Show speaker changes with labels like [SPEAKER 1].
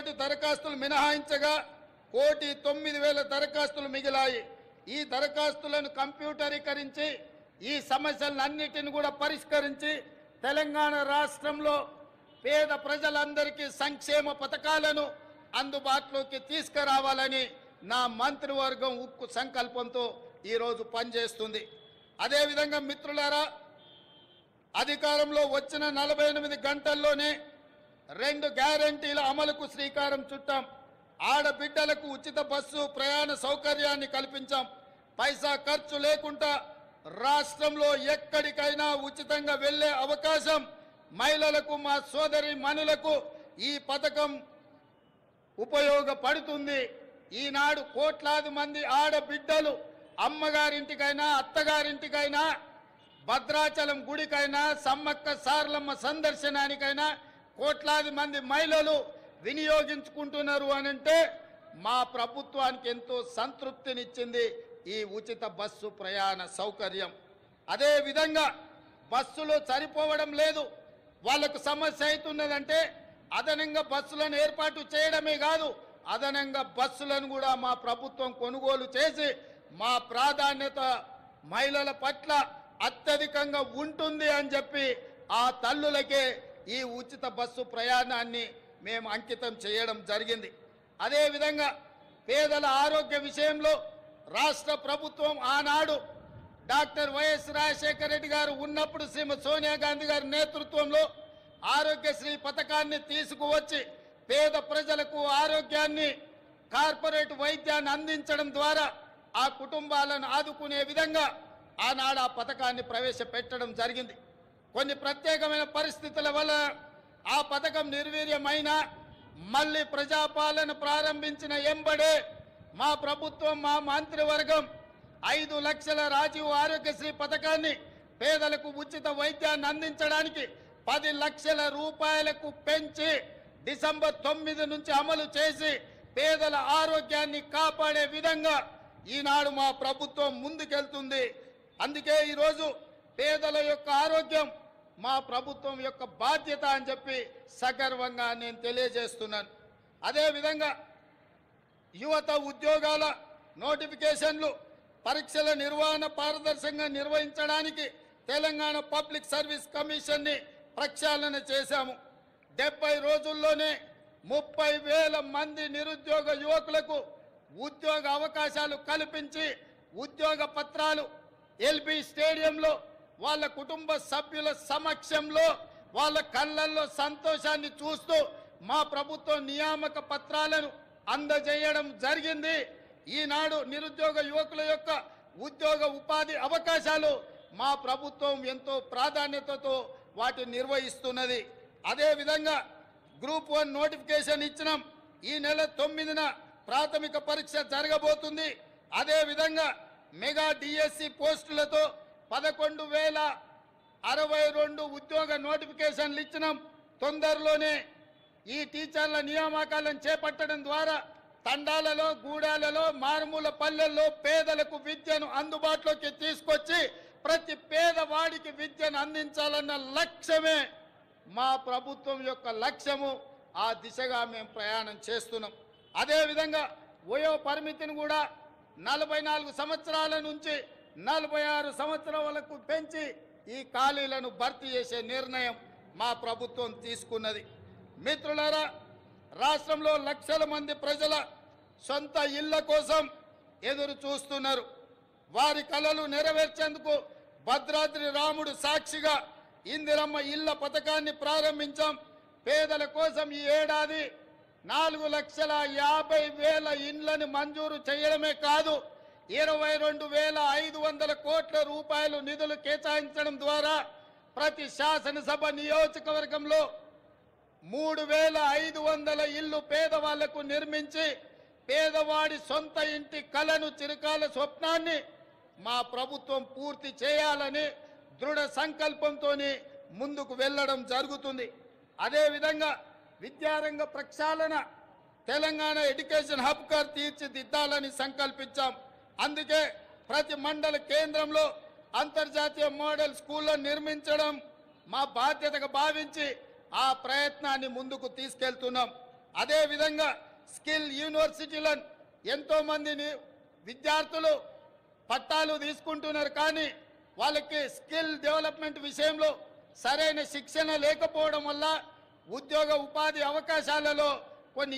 [SPEAKER 1] కోటి దరఖాస్తులు మినహాయించగా 1,09,000 దరఖాస్తులు మిగిలాయి. ఈ దరఖాస్తులను కంప్యూటరీకరించి ఈ సమస్యలన్నిటిని కూడా పరిష్కరించి తెలంగాణ రాష్ట్రంలో పేద ప్రజలందరికీ సంక్షేమ పథకాలను అందుబాటులోకి తీసుకురావాలని నా మంత్రివర్గం ఉక్కు సంకల్పంతో ఈరోజు పనిచేస్తుంది. అదేవిధంగా మిత్రులారా, అధికారంలో వచ్చిన 48 గంటల్లోనే 2 గ్యారంటీల అమలుకు శ్రీకారం చుట్టాం. ఆడబిడ్డలకు ఉచిత బస్సు ప్రయాణ సౌకర్యాన్ని కల్పించాం. పైసా ఖర్చు లేకుండా రాష్ట్రంలో ఎక్కడికైనా ఉచితంగా వెళ్లే అవకాశం మహిళలకు, మా సోదరి మనులకు ఈ పథకం ఉపయోగపడుతుంది. ఈనాడు కోట్లాది మంది ఆడబిడ్డలు అమ్మగారింటికైనా అత్తగారింటికైనా భద్రాచలం గుడికైనా సమ్మక్క సారలమ్మ సందర్శనానికైనా కోట్లాది మంది మహిళలు వినియోగించుకుంటున్నారు అనంటే మా ప్రభుత్వానికి ఎంతో సంతృప్తినిచ్చింది ఈ ఉచిత బస్సు ప్రయాణ సౌకర్యం. అదేవిధంగా బస్సులు సరిపోవడం లేదు, వాళ్ళకు సమస్య అవుతున్నదంటే అదనంగా బస్సులను ఏర్పాటు చేయడమే కాదు, అదనంగా బస్సులను కూడా మా ప్రభుత్వం కొనుగోలు చేసి మా ప్రాధాన్యత మహిళల పట్ల అత్యధికంగా ఉంటుంది అని చెప్పి ఆ తల్లులకే ఈ ఉచిత బస్సు ప్రయాణాన్ని మేము అంకితం చేయడం జరిగింది. అదేవిధంగా పేదల ఆరోగ్య విషయంలో రాష్ట్ర ప్రభుత్వం ఆనాడు డాక్టర్ వైఎస్ రాజశేఖర రెడ్డి గారు ఉన్నప్పుడు శ్రీమతి సోనియా గాంధీ గారి నేతృత్వంలో ఆరోగ్యశ్రీ పథకాన్ని తీసుకువచ్చి పేద ప్రజలకు ఆరోగ్యాన్ని, కార్పొరేట్ వైద్యాన్ని అందించడం ద్వారా ఆ కుటుంబాలను ఆదుకునే విధంగా ఆనాడు ఆ పథకాన్ని ప్రవేశపెట్టడం జరిగింది. కొన్ని ప్రత్యేకమైన పరిస్థితుల వల్ల ఆ పథకం నిర్వీర్యమైన మళ్ళీ ప్రజాపాలన ప్రారంభించిన ఎంబడే మా ప్రభుత్వం, మా మంత్రివర్గం 5 లక్షల రాజీవ్ ఆరోగ్యశ్రీ పథకాన్ని పేదలకు ఉచిత వైద్యాన్ని అందించడానికి 10 లక్షల రూపాయలకు పెంచి డిసెంబర్ 9 నుంచి అమలు చేసి పేదల ఆరోగ్యాన్ని కాపాడే విధంగా ఈనాడు మా ప్రభుత్వం ముందుకెళ్తుంది. అందుకే ఈరోజు పేదల యొక్క ఆరోగ్యం మా ప్రభుత్వం యొక్క బాధ్యత అని చెప్పి సగర్వంగా నేను తెలియజేస్తున్నాను. అదేవిధంగా యువత ఉద్యోగాల నోటిఫికేషన్లు, పరీక్షల నిర్వహణ పారదర్శకంగా నిర్వహించడానికి తెలంగాణ పబ్లిక్ సర్వీస్ కమిషన్ని ప్రక్షాళన చేశాము. 70 రోజుల్లోనే 30,000 మంది నిరుద్యోగ యువకులకు ఉద్యోగ అవకాశాలు కల్పించి ఉద్యోగ పత్రాలు ఎల్బీ స్టేడియంలో వాళ్ళ కుటుంబ సభ్యుల సమక్షంలో వాళ్ళ కళ్ళల్లో సంతోషాన్ని చూస్తూ మా ప్రభుత్వం నియామక పత్రాలను అందజేయడం జరిగింది. ఈనాడు నిరుద్యోగ యువకుల యొక్క ఉద్యోగ ఉపాధి అవకాశాలు మా ప్రభుత్వం ఎంతో ప్రాధాన్యతతో వాటిని నిర్వహిస్తున్నది. అదేవిధంగా గ్రూప్ 1 నోటిఫికేషన్ ఇచ్చినాం. ఈ నెల 9న ప్రాథమిక పరీక్ష జరగబోతుంది. అదేవిధంగా మెగా డిఎస్సి పోస్టులతో 11,062 ఉద్యోగ నోటిఫికేషన్లు ఇచ్చినాం. తొందరలోనే ఈ టీచర్ల నియామకాలను చేపట్టడం ద్వారా తండాలలో, గూడాలలో, మారుమూల పల్లెల్లో పేదలకు విద్యను అందుబాటులోకి తీసుకొచ్చి ప్రతి పేదవాడికి విద్యను అందించాలన్న లక్ష్యమే మా ప్రభుత్వం యొక్క లక్ష్యము. ఆ దిశగా మేము ప్రయాణం చేస్తున్నాం. అదేవిధంగా వయో పరిమితిని కూడా 44 సంవత్సరాల నుంచి 46 సంవత్సరాలకు పెంచి ఈ ఖాళీలను భర్తీ చేసే నిర్ణయం మా ప్రభుత్వం తీసుకున్నది. మిత్రులారా, రాష్ట్రంలో లక్షల మంది ప్రజల సొంత ఇళ్ల కోసం ఎదురు చూస్తున్నారు. వారి కలలు నెరవేర్చేందుకు భద్రాద్రి రాముడు సాక్షిగా ఇందిరమ్మ ఇళ్ల పథకాన్ని ప్రారంభించాం. పేదల కోసం ఈ ఏడాది 4,50,000 ఇండ్లను మంజూరు చేయడమే కాదు, 22,500 కోట్ల రూపాయలు నిధులు కేటాయించడం ద్వారా ప్రతి శాసనసభ నియోజకవర్గంలో 3,500 ఇళ్లు పేదవాళ్లకు నిర్మించి పేదవాడి సొంత ఇంటి కలను, చిరకాల స్వప్నాన్ని మా ప్రభుత్వం పూర్తి చేయాలని దృఢ సంకల్పంతో ముందుకు వెళ్ళడం జరుగుతుంది. అదేవిధంగా విద్యారంగ ప్రక్షాళన, తెలంగాణ ఎడ్యుకేషన్ హబ్గా తీర్చిదిద్దాలని సంకల్పించాం. అందుకే ప్రతి మండల కేంద్రంలో అంతర్జాతీయ మోడల్ స్కూళ్లను నిర్మించడం మా బాధ్యతగా భావించి ఆ ప్రయత్నాన్ని ముందుకు తీసుకెళ్తున్నాం. అదే విధంగా స్కిల్ యూనివర్సిటీలను ఎంతో మందిని విద్యార్థులు పట్టాలు తీసుకుంటున్నారు, కానీ వాళ్ళకి స్కిల్ డెవలప్మెంట్ విషయంలో సరైన శిక్షణ లేకపోవడం వల్ల ఉద్యోగ ఉపాధి అవకాశాలలో కొన్ని